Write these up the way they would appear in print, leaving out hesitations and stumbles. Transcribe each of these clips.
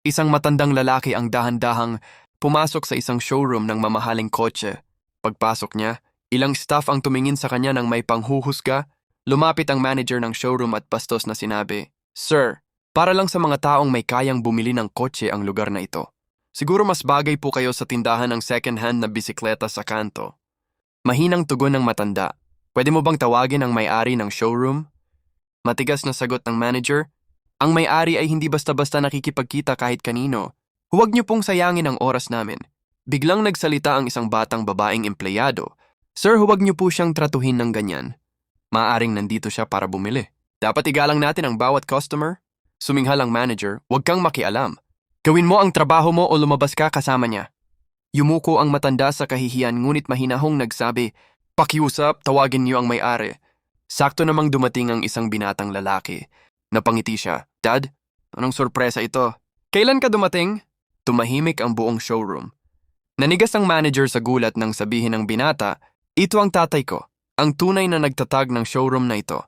Isang matandang lalaki ang dahan-dahang pumasok sa isang showroom ng mamahaling kotse. Pagpasok niya, ilang staff ang tumingin sa kanya ng may panghuhusga. Lumapit ang manager ng showroom at bastos na sinabi, "Sir, para lang sa mga taong may kayang bumili ng kotse ang lugar na ito. Siguro mas bagay po kayo sa tindahan ng second-hand na bisikleta sa kanto." Mahinang tugon ng matanda, "Pwede mo bang tawagin ang may-ari ng showroom?" Matigas na sagot ng manager, "Ang may-ari ay hindi basta-basta nakikipagkita kahit kanino. Huwag niyo pong sayangin ang oras namin." Biglang nagsalita ang isang batang babaeng empleyado, "Sir, huwag niyo po siyang tratuhin ng ganyan. Maaring nandito siya para bumili. Dapat igalang natin ang bawat customer." Suminghal ang manager, "Huwag kang makialam. Gawin mo ang trabaho mo o lumabas ka kasama niya." Yumuko ang matanda sa kahihiyan ngunit mahinahong nagsabi, "Pakiusap, tawagin niyo ang may-ari." Sakto namang dumating ang isang binatang lalaki. Napangiti siya, "Dad, anong sorpresa ito? Kailan ka dumating?" Tumahimik ang buong showroom. Nanigas ang manager sa gulat nang sabihin ng binata, "Ito ang tatay ko, ang tunay na nagtatag ng showroom na ito.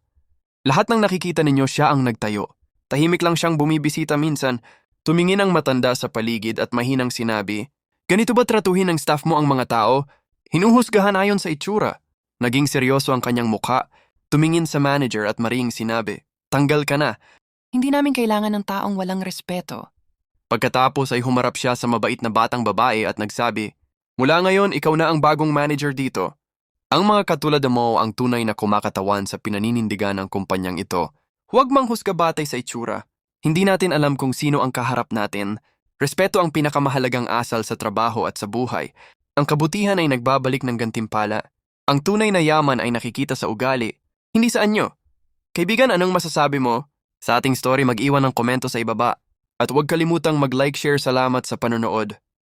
Lahat ng nakikita ninyo siya ang nagtayo. Tahimik lang siyang bumibisita minsan." Tumingin ang matanda sa paligid at mahinang sinabi, "Ganito ba tratuhin ng staff mo ang mga tao? Hinuhusgahan ayon sa itsura." Naging seryoso ang kanyang mukha. Tumingin sa manager at maring sinabi, "Tanggal ka na." Hindi namin kailangan ng taong walang respeto. Pagkatapos ay humarap siya sa mabait na batang babae at nagsabi, "Mula ngayon, ikaw na ang bagong manager dito. Ang mga katulad mo ang tunay na kumakatawan sa pinaninindigan ng kumpanyang ito. Huwag manghusga batay sa itsura. Hindi natin alam kung sino ang kaharap natin. Respeto ang pinakamahalagang asal sa trabaho at sa buhay. Ang kabutihan ay nagbabalik ng gantimpala. Ang tunay na yaman ay nakikita sa ugali, hindi sa anyo." Kaibigan, anong masasabi mo? Sa ating story, mag-iwan ng komento sa ibaba. At huwag kalimutang mag-like, share, salamat sa panonood.